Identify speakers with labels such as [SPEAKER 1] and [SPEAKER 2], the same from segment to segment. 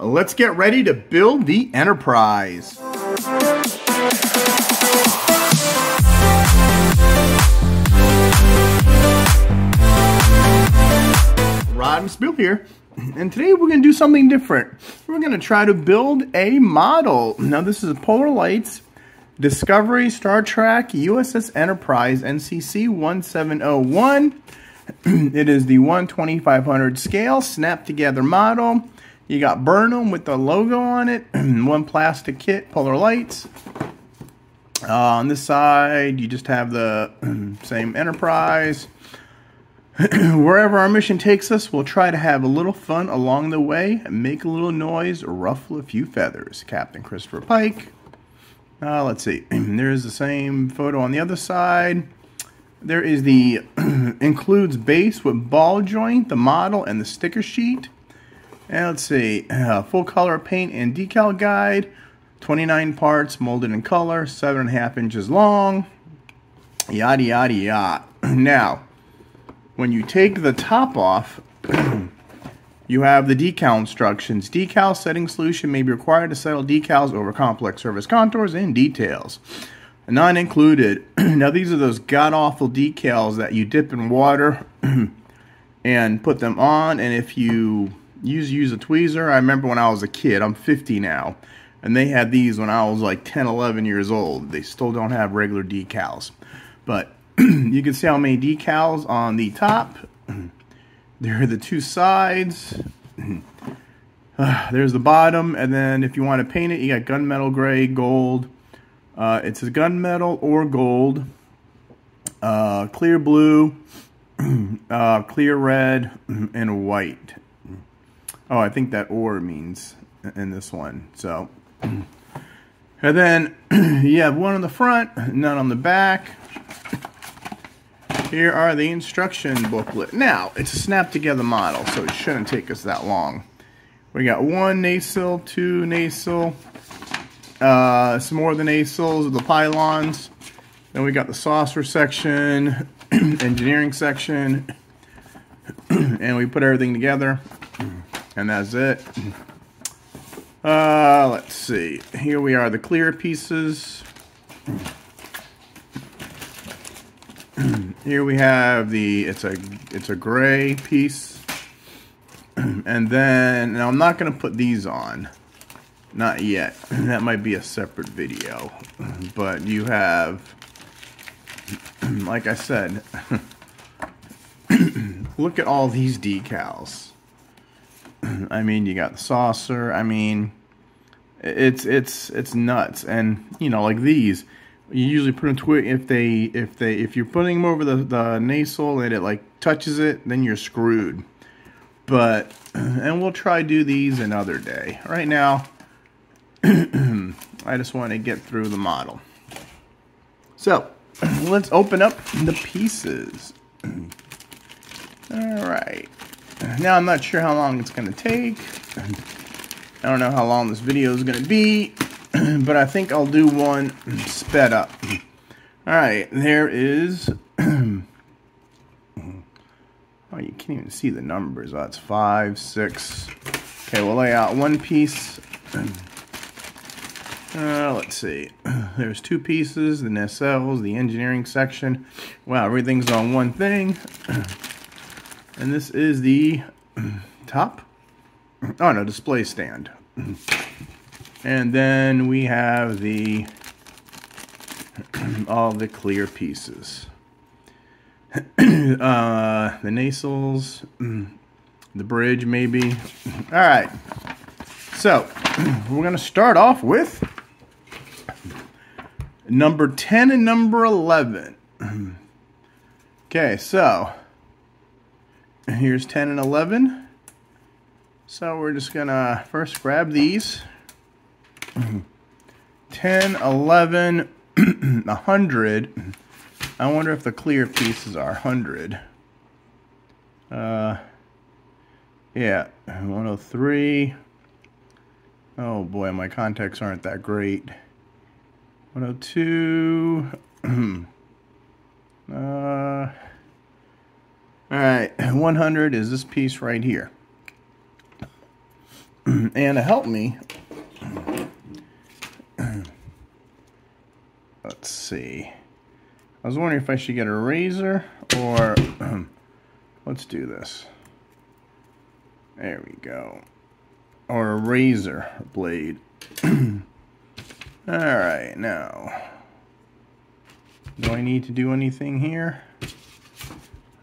[SPEAKER 1] Let's get ready to build the Enterprise. Rodimusbill here, and today we're going to do something different. We're going to try to build a model. Now this is Polar Lights Discovery Star Trek USS Enterprise NCC 1701. It is the 1/2500 scale snap together model. You got Burnham with the logo on it, one plastic kit, Polar Lights. On this side, you just have the same Enterprise. Wherever our mission takes us, we'll try to have a little fun along the way, make a little noise, ruffle a few feathers. Captain Christopher Pike. Let's see. There's the same photo on the other side. There is the includes base with ball joint, the model, and the sticker sheet. And let's see, full color paint and decal guide, 29 parts, molded in color, 7.5 inches long, yada yada yada. Now, when you take the top off, you have the decal instructions. Decal setting solution may be required to settle decals over complex surface contours and details. Not included. Now these are those god-awful decals that you dip in water and put them on, and if you use a tweezer. I remember when I was a kid, I'm 50 now, and they had these when I was like 10, 11 years old. They still don't have regular decals. But you can see how many decals on the top. There are the two sides. There's the bottom, and then if you want to paint it, you got gunmetal gray, gold. It's a gunmetal or gold, clear blue, clear red, and white. Oh, I think that or means in this one. So, and then you have one on the front, none on the back. Here are the instruction booklet. Now, it's a snap together model, so it shouldn't take us that long. We got one nacelle, two nacelle, some more of the nacelles of the pylons. Then we got the saucer section, engineering section, and we put everything together. And that's it. Let's see. Here we are, the clear pieces. Here we have the it's a gray piece. And then now I'm not going to put these on. Not yet. That might be a separate video. But you have, like I said, look at all these decals. I mean, you got the saucer. I mean, it's nuts. And you know, like these, you usually put them to it if you're putting them over the nacelle and it like touches it, then you're screwed. But and we'll try do these another day. Right now, I just want to get through the model. So let's open up the pieces. All right. Now I'm not sure how long it's going to take. I don't know how long this video is going to be, but I think I'll do one sped up. Alright, there is... oh, you can't even see the numbers. Oh, it's 5, 6. Okay, we'll lay out one piece. Let's see. There's two pieces, the nacelles, the engineering section. Wow, everything's on one thing. And this is the top. Oh no, display stand. And then we have the all the clear pieces. The nacelles, the bridge maybe. All right. So we're gonna start off with number 10 and number 11. Okay, so here's 10 and 11. So we're just gonna first grab these. 10, 11, 100. I wonder if the clear pieces are 100. Yeah, 103. Oh boy, my contacts aren't that great. 102. Alright, 100 is this piece right here. And to help me, let's see. I was wondering if I should get a razor or let's do this. There we go. Or a razor blade. Alright, now. Do I need to do anything here?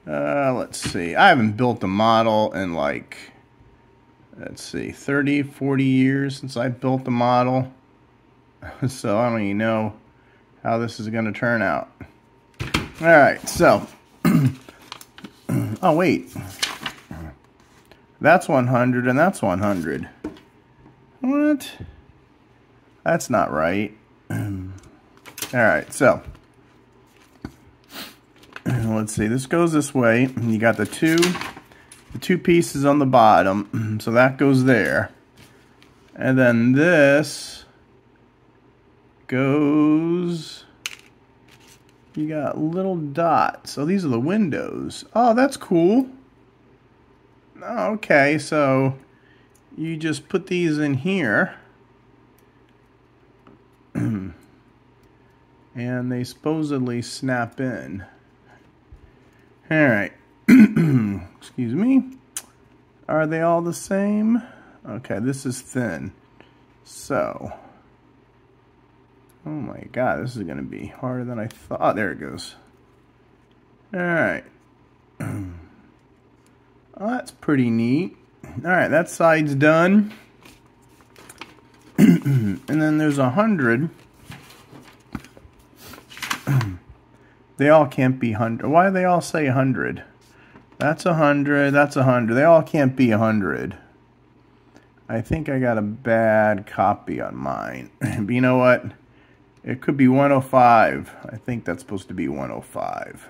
[SPEAKER 1] Let's see. I haven't built a model in like, let's see, 30, 40 years since I built the model. So I don't even know how this is going to turn out. Alright, so. Oh, wait. That's 100 and that's 100. What? That's not right. Alright, so. Let's see, this goes this way. You got the two pieces on the bottom, so that goes there. And then this goes, you got little dots. So these are the windows. Oh, that's cool. Oh, okay, so you just put these in here. And they supposedly snap in. Alright. Excuse me. Are they all the same? Okay, this is thin. So. Oh my god, this is going to be harder than I thought. Oh, there it goes. Alright. Oh, that's pretty neat. Alright, that side's done. And then there's 100. They all can't be 100. Why do they all say 100? That's 100, that's 100. They all can't be 100. I think I got a bad copy on mine. But you know what? It could be 105. I think that's supposed to be 105.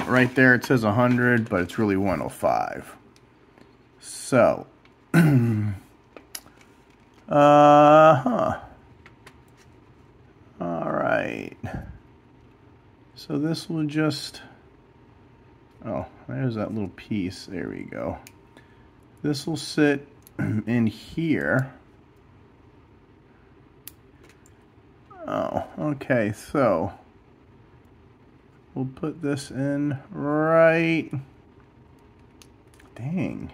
[SPEAKER 1] Right there it says 100, but it's really 105. So. Alright. So this will just, oh, there's that little piece. There we go. This will sit in here. Oh, okay, so we'll put this in right, dang,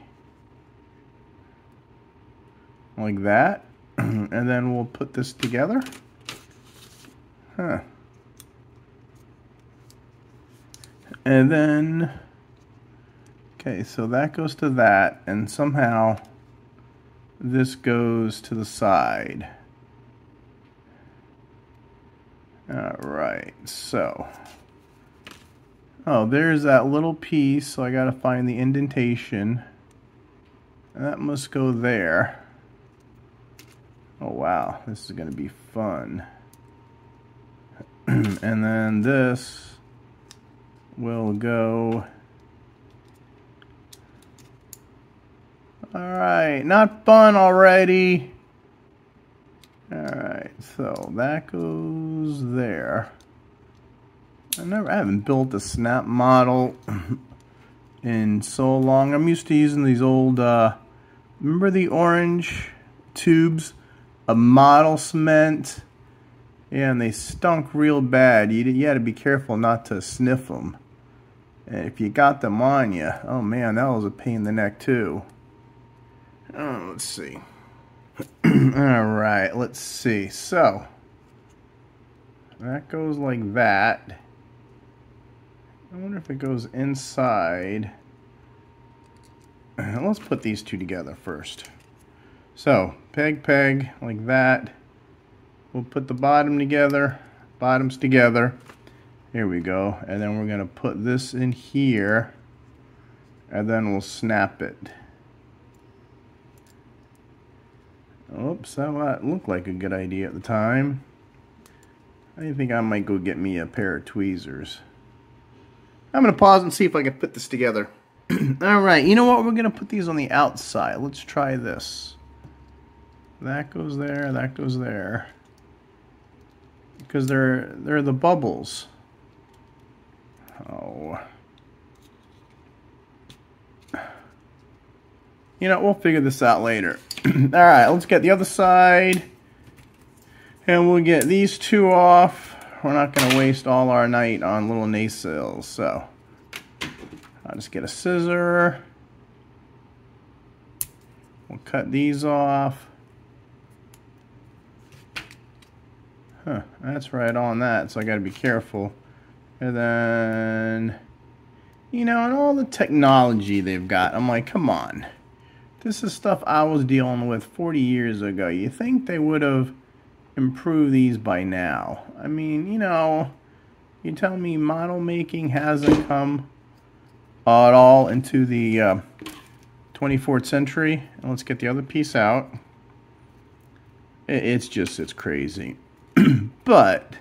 [SPEAKER 1] like that. And then we'll put this together. Huh. And then, okay, so that goes to that, and somehow this goes to the side. Alright, so, oh, there's that little piece, so I gotta find the indentation. And that must go there. Oh wow, this is gonna be fun. And then this will go. Alright, not fun already. Alright, so that goes there. I haven't built a snap model in so long. I'm used to using these old, remember the orange tubes of model cement? Yeah, and they stunk real bad. You had to be careful not to sniff them. And if you got them on you, oh man, that was a pain in the neck too. Oh, let's see. Alright, let's see. So, that goes like that. I wonder if it goes inside. Let's put these two together first. So, peg, peg, like that. We'll put the bottom together, bottoms together. Here we go. And then we're going to put this in here. And then we'll snap it. Oops, that might look like a good idea at the time. I think I might go get me a pair of tweezers. I'm going to pause and see if I can put this together. Alright, you know what? We're going to put these on the outside. Let's try this. That goes there, that goes there. Because they're the bubbles. Oh. You know, we'll figure this out later. Alright, let's get the other side. And we'll get these two off. We're not going to waste all our night on little nacelles. So, I'll just get a scissor. We'll cut these off. Huh, that's right on that, so I got to be careful. And then, you know, and all the technology they've got, I'm like, come on. This is stuff I was dealing with 40 years ago. You think they would have improved these by now? I mean, you know, you tell me model making hasn't come at all into the 24th century. And let's get the other piece out. It's crazy. But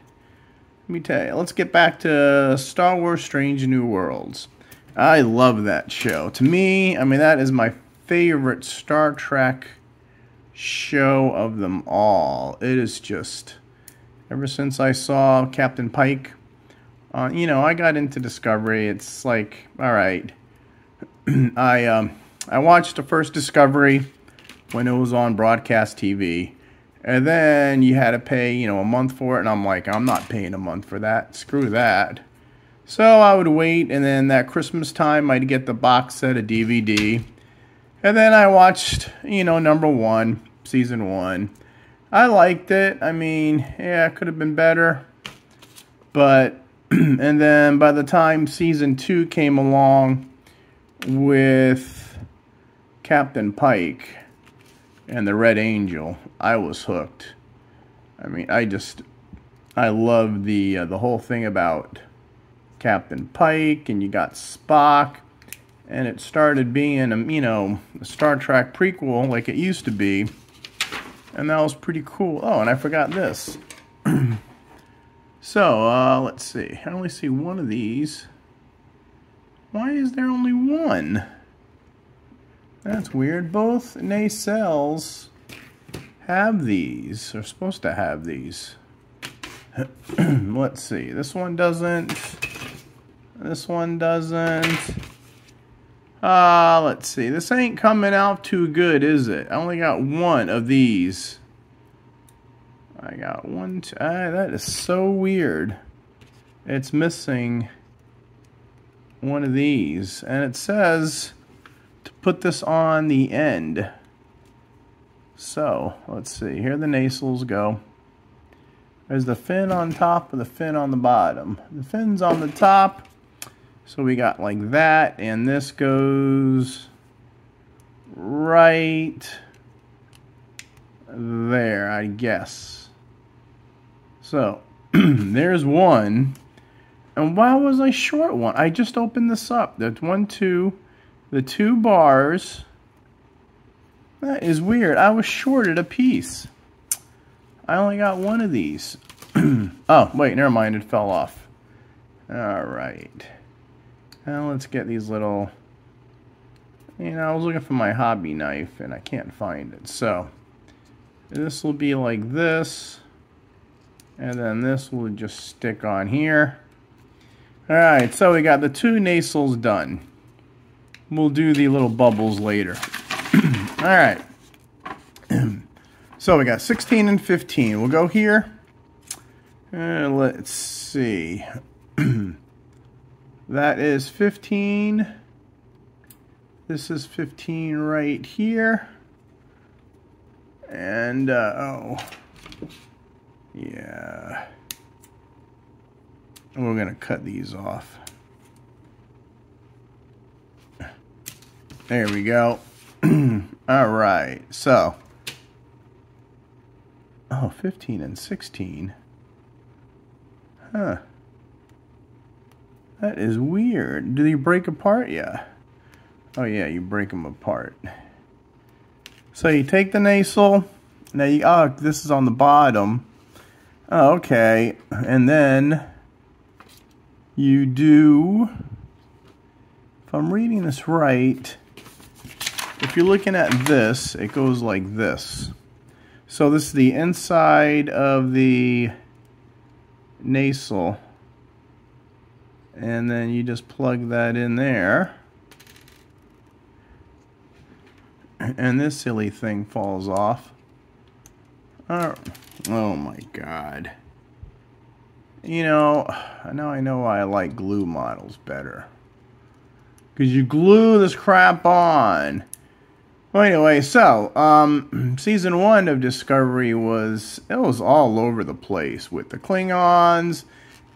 [SPEAKER 1] let me tell you, let's get back to Star Wars Strange New Worlds. I love that show. To me, I mean, that is my favorite Star Trek show of them all. It is just, ever since I saw Captain Pike, you know, I got into Discovery. It's like, all right, I watched the first Discovery when it was on broadcast TV. And then you had to pay, you know, a month for it. And I'm like, I'm not paying a month for that. Screw that. So I would wait. And then that Christmas time, I'd get the box set of DVD. And then I watched, you know, #1, season 1. I liked it. I mean, yeah, it could have been better. But, and then by the time season 2 came along with Captain Pike and the Red Angel, I was hooked. I mean, I love the whole thing about Captain Pike, and you got Spock, and it started being, you know, a Star Trek prequel like it used to be, and that was pretty cool. Oh, and I forgot this. So, let's see. I only see one of these. Why is there only one? That's weird. Both nacelles have these. They're supposed to have these. Let's see. This one doesn't. This one doesn't. Let's see. This ain't coming out too good, is it? I only got one of these. I got one. That is so weird. It's missing one of these. And it says to put this on the end. So, let's see. Here the nacelles go. There's the fin on top and the fin on the bottom. The fin's on the top. So we got like that. And this goes right there, I guess. So, there's one. And why was I short one? I just opened this up. There's 1, 2... the 2 bars. That is weird. I was shorted a piece. I only got one of these. Oh, wait, never mind. It fell off. Alright. Now let's get these little... You know, I was looking for my hobby knife and I can't find it. So, this will be like this. And then this will just stick on here. Alright, so we got the 2 nacelles done. We'll do the little bubbles later. Alright. So we got 16 and 15. We'll go here. Let's see. That is 15. This is 15 right here. And, oh. Yeah. We're going to cut these off. There we go. Alright, so. Oh, 15 and 16. Huh. That is weird. Do they break apart? Yeah. Oh, yeah, you break them apart. So you take the nacelle. Now, oh, this is on the bottom. Oh, okay. And then you do, if I'm reading this right, if you're looking at this, it goes like this. So this is the inside of the nacelle. And then you just plug that in there. and this silly thing falls off. Oh my god. You know, now I know why I like glue models better. Because you glue this crap on. Well, anyway, so, Season 1 of Discovery was all over the place with the Klingons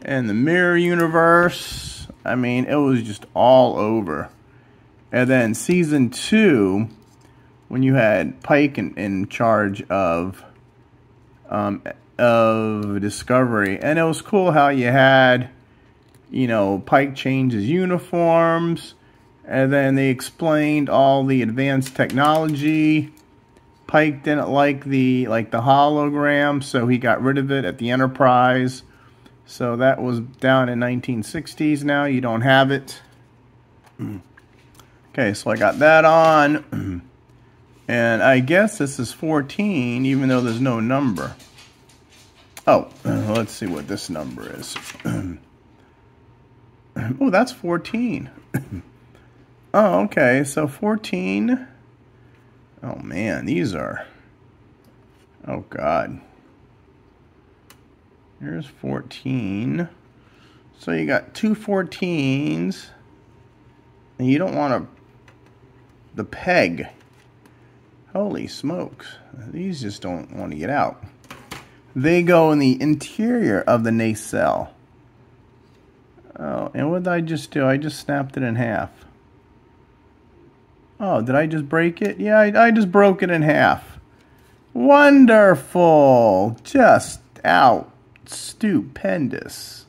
[SPEAKER 1] and the Mirror Universe. I mean, it was just all over. And then Season 2, when you had Pike in charge of Discovery, and it was cool how you had, you know, Pike change his uniforms, and then they explained all the advanced technology. Pike didn't like the hologram, so he got rid of it at the Enterprise. So that was down in 1960s. Now you don't have it. Okay, so I got that on, and I guess this is 14, even though there's no number. Oh, let's see what this number is. Oh, that's 14. Oh, okay, so 14. Oh, man, these are... Oh, God. Here's 14. So you got two 14s. And you don't want the peg. Holy smokes. These just don't want to get out. They go in the interior of the nacelle. Oh, and what did I just do? I just snapped it in half. Oh, did I just break it? Yeah, I just broke it in half. Wonderful! Just out. Stupendous.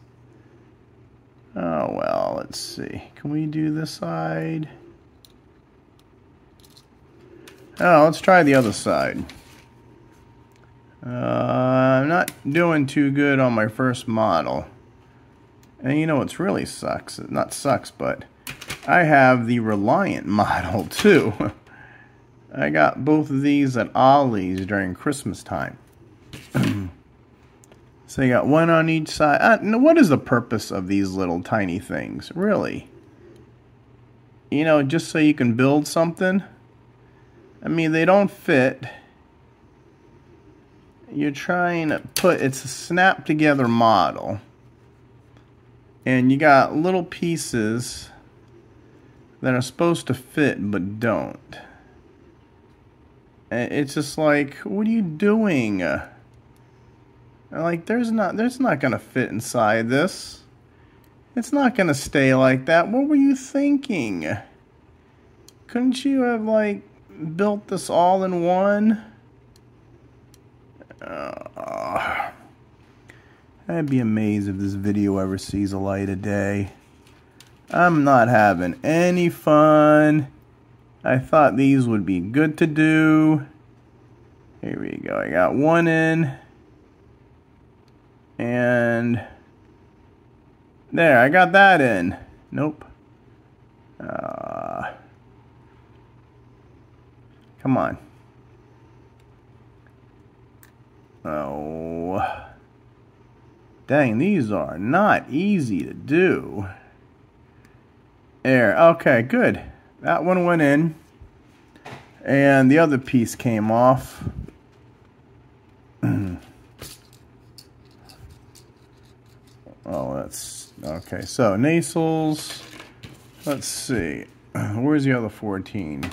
[SPEAKER 1] Oh, well, let's see. Can we do this side? Oh, let's try the other side. I'm not doing too good on my first model. And you know what's really sucks? Not sucks, but I have the Reliant model too. I got both of these at Ollie's during Christmas time. So you got one on each side. What is the purpose of these little tiny things? Really? You know, just so you can build something? I mean, they don't fit. You're trying to put... It's a snap-together model. And you got little pieces that are supposed to fit but don't. And it's just like, what are you doing? Like, there's not gonna fit inside this. It's not gonna stay like that. What were you thinking? Couldn't you have, like, built this all in one? I'd be amazed if this video ever sees a light of day. I'm not having any fun. I thought these would be good to do. Here we go. I got one in. And there, I got that in. Nope. Come on. Oh. Dang, these are not easy to do. There, okay, good. That one went in. And the other piece came off. Oh, that's... Okay, so nacelles. Let's see. Where's the other 14?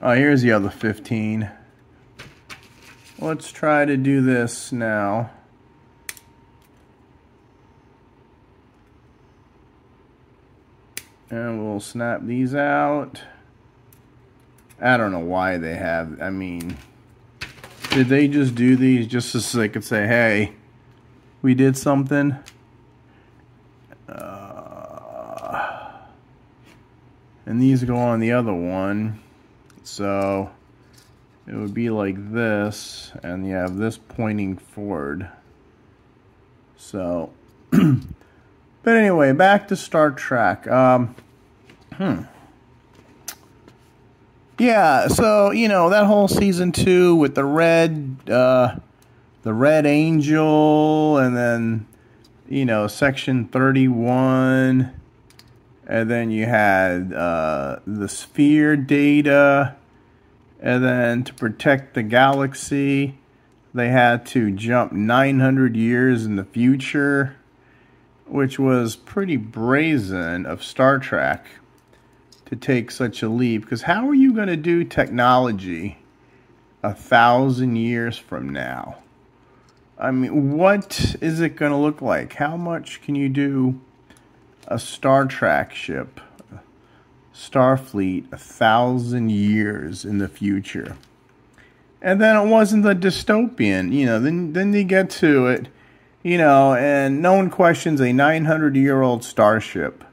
[SPEAKER 1] Oh, here's the other 15. Let's try to do this now. And we'll snap these out. I don't know why they have... I mean... Did they just do these just so they could say, hey, we did something? And these go on the other one. So it would be like this, and you have this pointing forward. So, but anyway, back to Star Trek. Yeah, so, you know, that whole season 2 with the Red Angel, and then, you know, Section 31, and then you had the Sphere data, And then to protect the galaxy, they had to jump 900 years in the future, which was pretty brazen of Star Trek to take such a leap. Because how are you going to do technology 1,000 years from now? I mean, what is it going to look like? How much can you do a Star Trek ship, Starfleet, 1,000 years in the future? And then it wasn't the dystopian, you know, then you get to it, you know, and no one questions a 900-year-old starship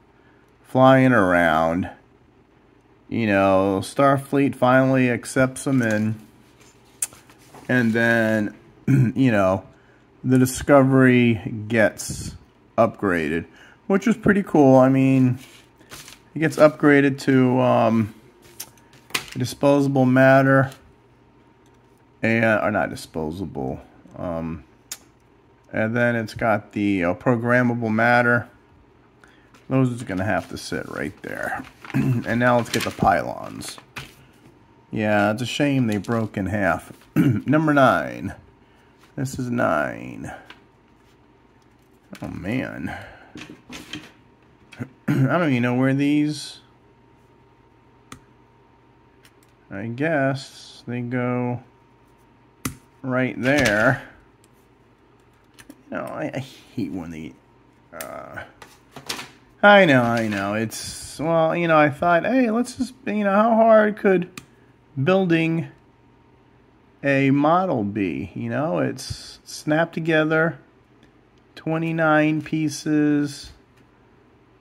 [SPEAKER 1] flying around. You know, Starfleet finally accepts them in. And then, you know, the Discovery gets upgraded, which was pretty cool. I mean, it gets upgraded to disposable matter. Or not disposable. And then it's got the programmable matter. Those are going to have to sit right there. And now let's get the pylons. Yeah, it's a shame they broke in half. Number 9. This is 9. Oh, man. I don't even know where these... I guess they go right there. You know, I hate when they... I know. It's... Well, you know, I thought, hey, let's just... You know, how hard could building a model be? You know, it's snapped together. 29 pieces.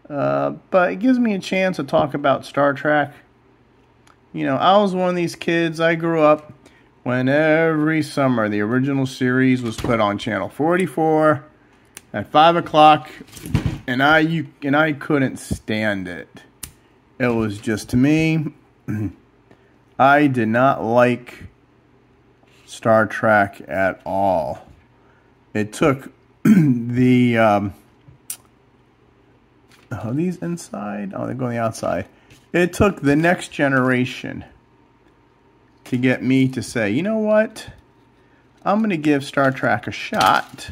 [SPEAKER 1] But it gives me a chance to talk about Star Trek. You know, I was one of these kids. I grew up when every summer the original series was put on channel 44 at 5 o'clock, and I couldn't stand it. It was just, to me, I did not like Star Trek at all. It took the are these inside? Oh, they go on the outside. It took the next generation to get me to say, you know what? I'm going to give Star Trek a shot.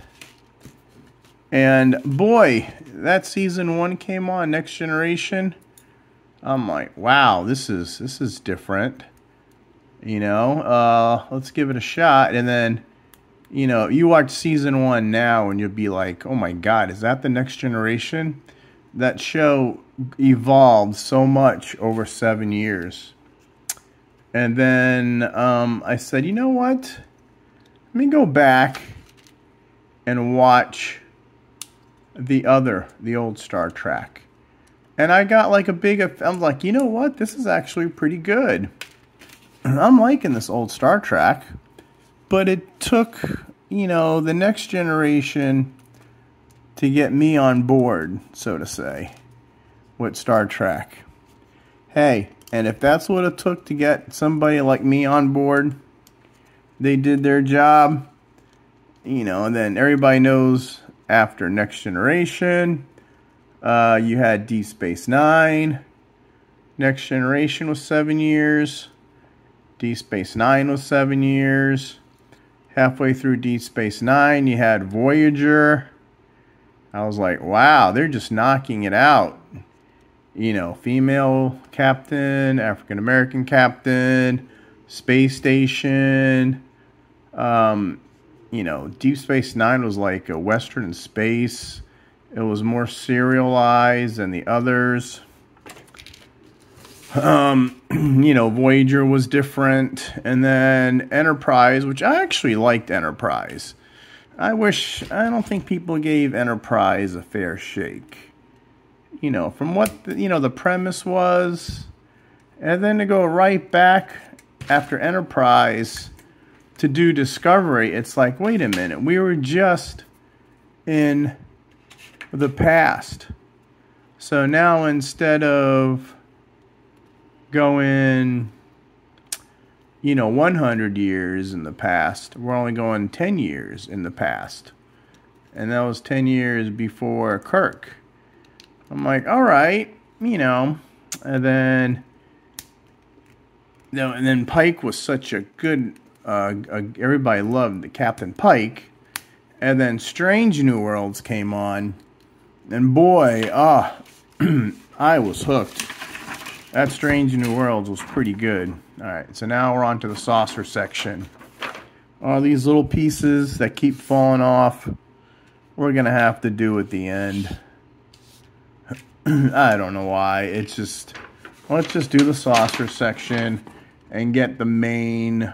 [SPEAKER 1] And boy, that season 1 came on, Next Generation. I'm like, wow, this is different. You know, let's give it a shot. And then, you know, you watch season 1 now and you'll be like, oh my God, is that the Next Generation? That show evolved so much over 7 years. And then I said, you know what? Let me go back and watch the old Star Trek. And I got like I'm like, you know what? This is actually pretty good. I'm liking this old Star Trek. But it took, you know, the Next Generation to get me on board, so to say, with Star Trek. Hey, and if that's what it took to get somebody like me on board, they did their job. You know, and then everybody knows after Next Generation, you had Deep Space Nine. Next Generation was 7 years. Deep Space Nine was 7 years. Halfway through Deep Space Nine, you had Voyager. I was like, wow, they're just knocking it out. You know, female captain, African American captain, space station. You know, Deep Space Nine was like a Western in space. It was more serialized than the others. You know, Voyager was different. And then Enterprise, which I actually liked Enterprise. I don't think people gave Enterprise a fair shake. You know, from what, the premise was. And then to go right back after Enterprise to do Discovery, it's like, wait a minute, we were just in the past. So now instead of going, 100 years in the past, we're only going 10 years in the past. And that was 10 years before Kirk. I'm like, all right, and then And then Pike was such a good, everybody loved Captain Pike. And then Strange New Worlds came on. And boy, I was hooked. That Strange New Worlds was pretty good. Alright, so now we're on to the saucer section. All these little pieces that keep falling off, we're going to have to do at the end. I don't know why. It's just, let's just do the saucer section and get the main...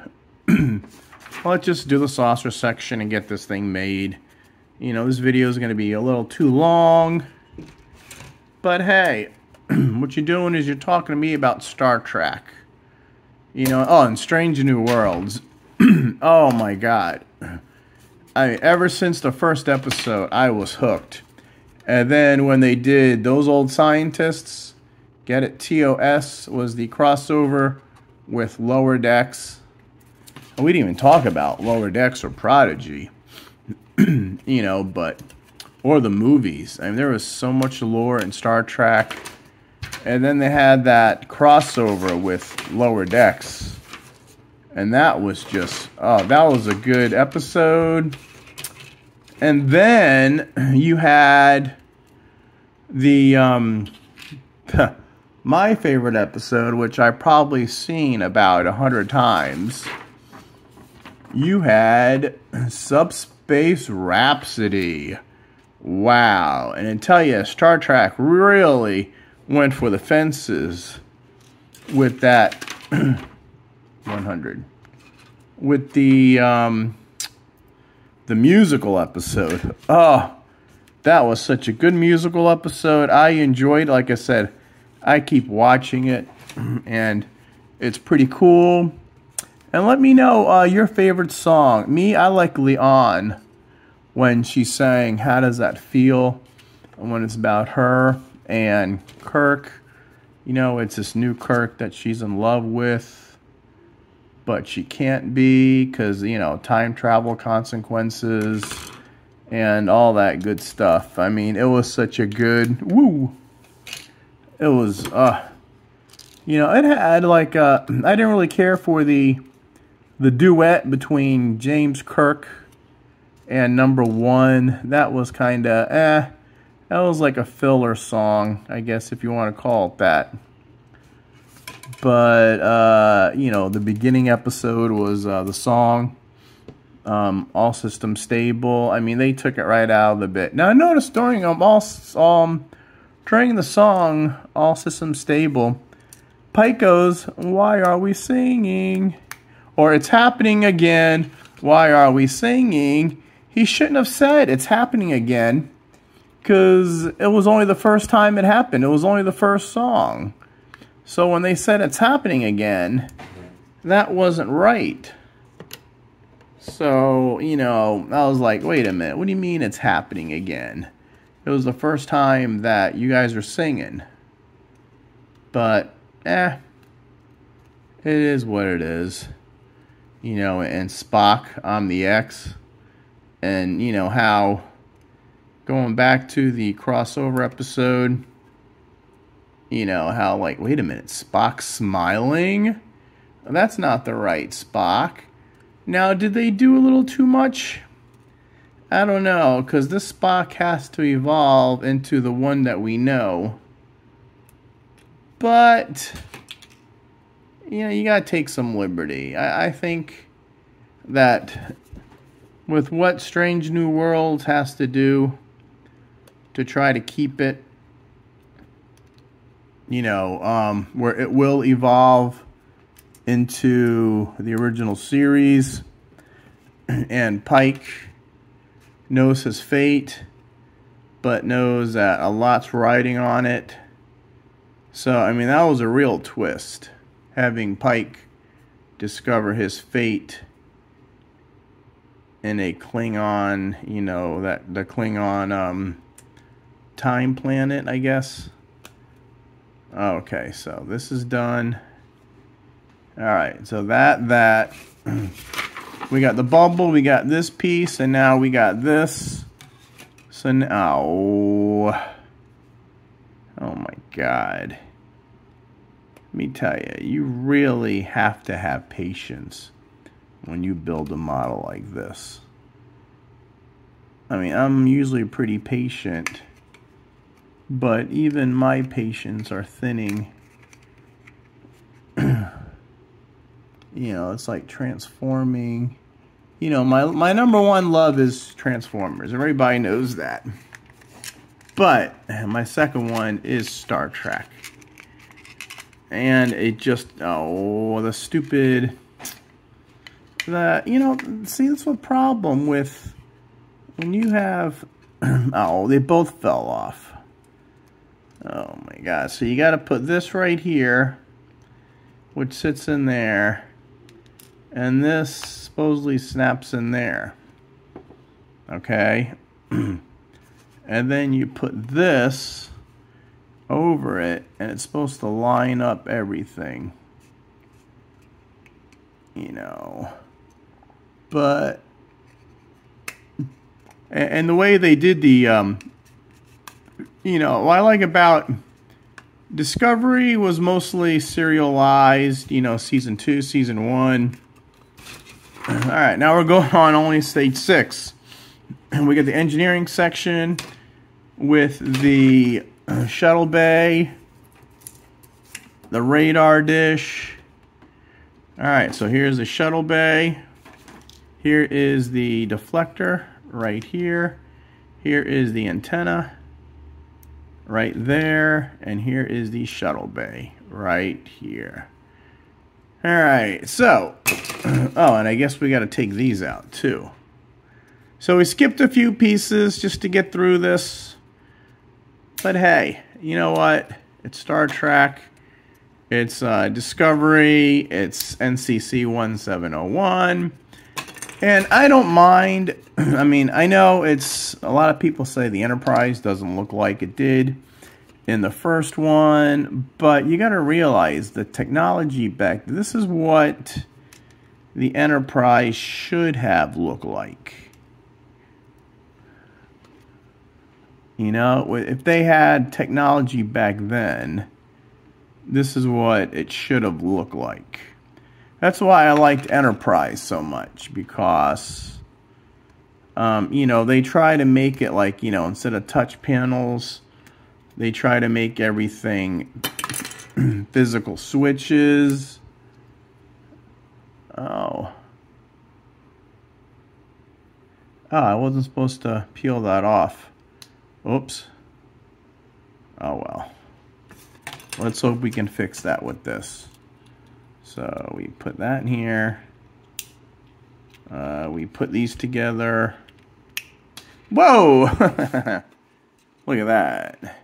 [SPEAKER 1] let's just do the saucer section and get this thing made. You know, this video is going to be a little too long. But hey, what you're doing is you're talking to me about Star Trek. You know, oh, and Strange New Worlds. Oh my God. Ever since the first episode, I was hooked. And then when they did Those Old Scientists, get it, TOS was the crossover with Lower Decks. We didn't even talk about Lower Decks or Prodigy. You know, but, or the movies. I mean, there was so much lore in Star Trek. And then they had that crossover with Lower Decks. And that was just, oh, that was a good episode. And then you had the, my favorite episode, which I've probably seen about 100 times. You had Subspace Rhapsody. Wow. And I tell you, Star Trek really went for the fences with that 100. With the musical episode. Oh, that was such a good musical episode. I enjoyed, like I said, I keep watching it, and it's pretty cool. And let me know your favorite song. Me, I like Leon when she sang How Does That Feel? When it's about her and Kirk. You know, it's this new Kirk that she's in love with, but she can't be because, you know, time travel consequences and all that good stuff. I mean, it was such a good, woo. It was, you know, it had like, I didn't really care for the duet between James Kirk and Number One. That was kind of, that was like a filler song, I guess, if you want to call it that. But, you know, the beginning episode was the song, All Systems Stable. I mean, they took it right out of the bit. Now, I noticed during during the song, All Systems Stable, Pike goes, "Why are we singing?" Or "It's happening again. Why are we singing?" He shouldn't have said "It's happening again," because it was only the first time it happened. It was only the first song. So when they said "It's happening again," that wasn't right. So, you know, I was like, wait a minute. What do you mean it's happening again? It was the first time that you guys are singing. But, it is what it is. You know, and Spock, I'm the X. And, you know, how, going back to the crossover episode, you know, how, like, wait a minute, Spock's smiling? That's not the right Spock. Now, did they do a little too much? I don't know, because this Spock has to evolve into the one that we know. But, you know, you gotta take some liberty. I think that with what Strange New Worlds has to do to try to keep it, you know, where it will evolve into the original series, and Pike knows his fate, but knows that a lot's riding on it. So, I mean, that was a real twist, having Pike discover his fate in a Klingon, you know, the Klingon time planet, I guess. Okay, so this is done. Alright, so that we got the bubble, we got this piece, and now we got this. So now, oh my God. Let me tell you, you really have to have patience when you build a model like this. I mean, I'm usually pretty patient, but even my patience are thinning. You know, it's like transforming. You know, my number one love is Transformers. Everybody knows that. But my second one is Star Trek. And it just, oh, the stupid, you know, see, that's the problem with when you have, oh, they both fell off. Oh my God. So you got to put this right here, which sits in there, and this supposedly snaps in there. Okay. And then you put this over it, and it's supposed to line up everything, you know, but and the way they did the you know, what I like about Discovery was mostly serialized, you know, season 2, season 1. All right, now we're going on only stage 6, and we get the engineering section with the shuttle bay, the radar dish. Alright, so here's the shuttle bay. Here is the deflector right here. Here is the antenna right there. And here is the shuttle bay right here. Alright, so, oh, and I guess we got to take these out too. So we skipped a few pieces just to get through this. But hey, you know what? It's Star Trek. It's Discovery. It's NCC 1701. And I don't mind. I mean, I know it's, a lot of people say the Enterprise doesn't look like it did in the first one. But you got to realize the technology back, this is what the Enterprise should have looked like. You know, if they had technology back then, this is what it should have looked like. That's why I liked Enterprise so much, because, you know, they try to make it like, you know, instead of touch panels, they try to make everything physical switches. Oh. Oh, I wasn't supposed to peel that off. Oops. Oh well. Let's hope we can fix that with this. So we put that in here. We put these together. Whoa! Look at that.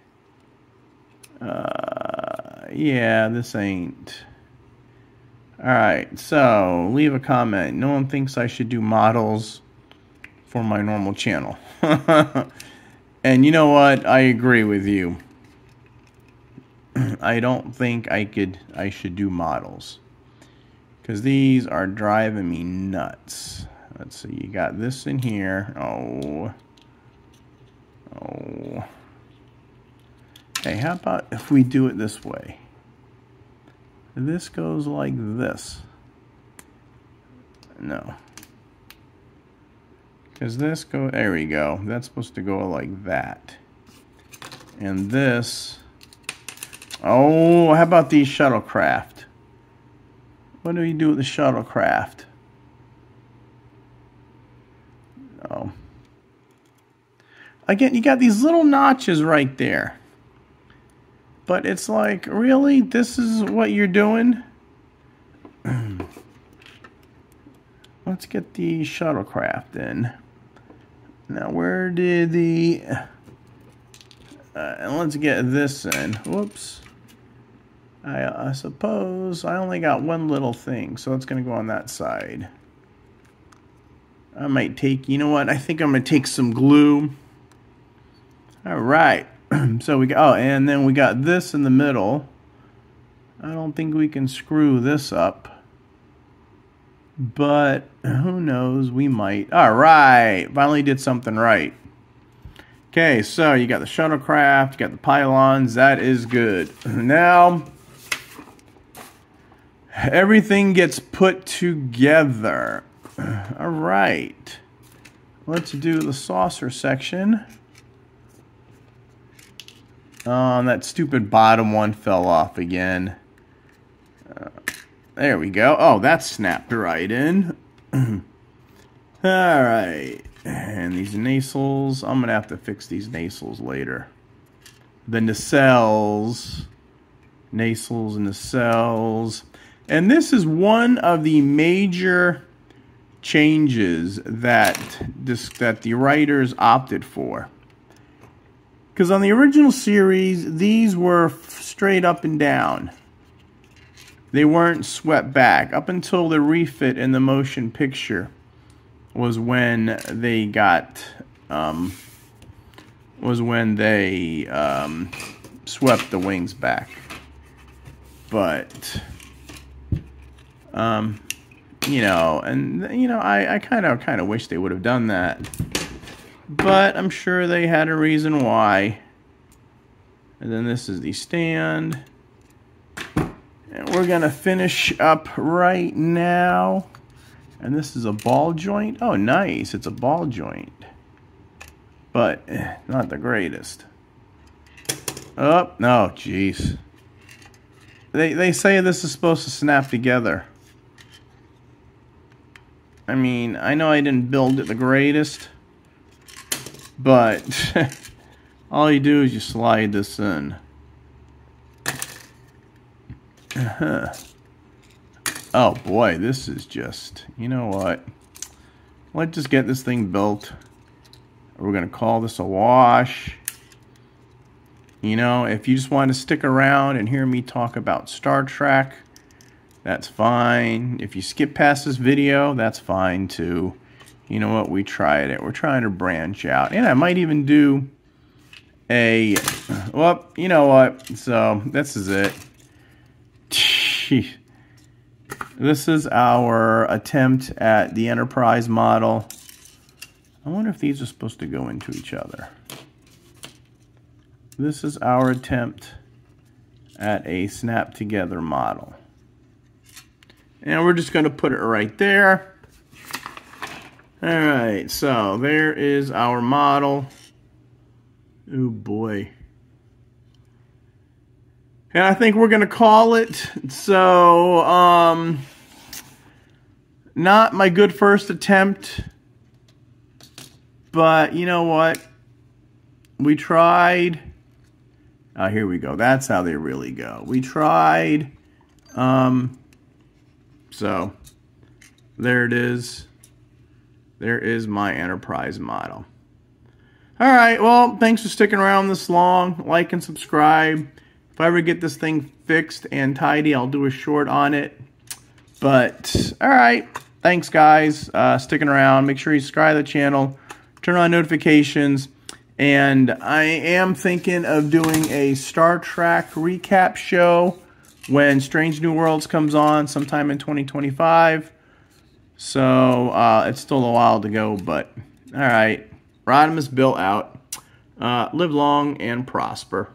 [SPEAKER 1] Yeah, this ain't. Alright, so leave a comment. No one thinks I should do models for my normal channel. And you know what? I agree with you. I don't think I should do models, because these are driving me nuts. Let's see, you got this in here. Oh. Hey, how about if we do it this way? This goes like this. No. Because this go, there we go. That's supposed to go like that. And this, oh, how about these shuttlecraft? What do you do with the shuttlecraft? Oh. Again, you got these little notches right there. But it's like, really? This is what you're doing? Let's get the shuttlecraft in. Now, where did the... and let's get this in. Whoops. I suppose I only got one little thing, so it's going to go on that side. I might take... You know what? I think I'm going to take some glue. All right. So we got... Oh, and then we got this in the middle. I don't think we can screw this up. But who knows, we might. All right, finally did something right. Okay, so you got the shuttlecraft, you got the pylons. That is good. Now, everything gets put together. All right. Let's do the saucer section. That stupid bottom one fell off again. There we go. Oh, that snapped right in. Alright. And these nacelles. I'm going to have to fix these nacelles later. The nacelles. Nacelles and nacelles. And this is one of the major changes that the writers opted for. Because on the original series, these were straight up and down. They weren't swept back. Up until the refit in the motion picture was when they got swept the wings back. But you know, and you know, I kind of wish they would have done that. But I'm sure they had a reason why. And then this is the stand. And we're going to finish up right now. And this is a ball joint. Oh, nice. It's a ball joint. But not the greatest. Oh, no, jeez. They say this is supposed to snap together. I mean, I know I didn't build it the greatest. But all you do is you slide this in. Oh boy, this is just, you know what? Let's just get this thing built. We're going to call this a wash. You know, if you just want to stick around and hear me talk about Star Trek, that's fine. If you skip past this video, that's fine too. You know what? We tried it. We're trying to branch out. And I might even do a... Well, you know what? So, this is it. This is our attempt at the Enterprise model. I wonder if these are supposed to go into each other. This is our attempt at a snap-together model. And we're just going to put it right there. Alright, so there is our model. Oh boy. And I think we're going to call it. So, not my good first attempt. But, you know what? We tried. Here we go. That's how they really go. We tried. So, there it is. There is my Enterprise model. Alright, well, thanks for sticking around this long. Like and subscribe. If I ever get this thing fixed and tidy, I'll do a short on it. But, alright. Thanks, guys. Sticking around. Make sure you subscribe to the channel. Turn on notifications. And I am thinking of doing a Star Trek recap show when Strange New Worlds comes on sometime in 2025. So, it's still a while to go, but, alright. Rodimusbill out. Live long and prosper.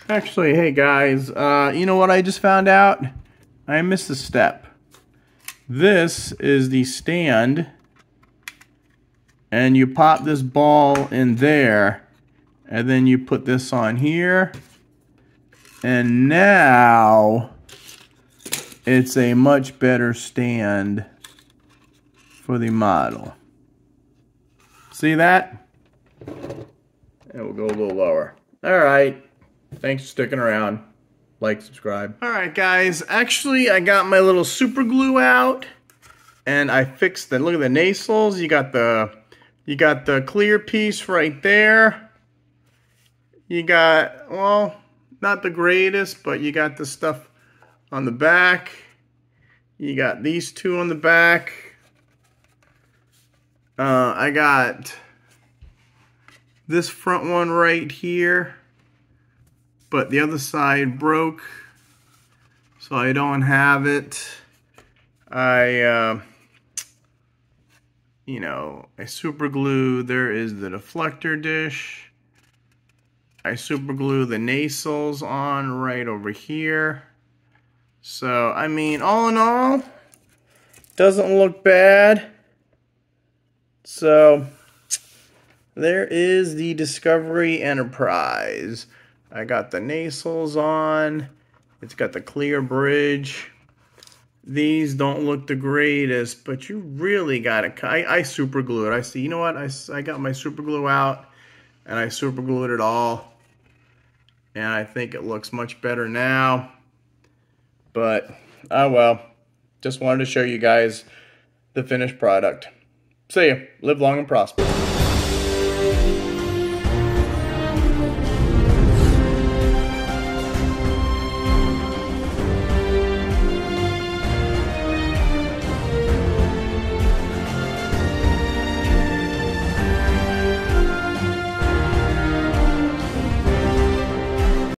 [SPEAKER 1] Actually, hey guys, you know what I just found out? I missed a step. This is the stand, and you pop this ball in there, and then you put this on here, and now it's a much better stand for the model. See that? And we'll go a little lower. Alright. Thanks for sticking around. Like, subscribe. Alright guys, actually I got my little super glue out and I fixed the, look at the nacelles. You got the clear piece right there. You got, well, not the greatest, but you got the stuff on the back. You got these two on the back. I got this front one right here, but the other side broke, so I don't have it. You know, I super glue, there is the deflector dish. I super glue the nacelles on right over here. So, I mean, all in all, doesn't look bad. So, there is the Discovery Enterprise. I got the nacelles on. It's got the clear bridge. These don't look the greatest, but you really got to... I super glue it. I see, you know what? I got my super glue out, and I super glued it all. And I think it looks much better now. But, oh well. Just wanted to show you guys the finished product. See ya. Live long and prosper.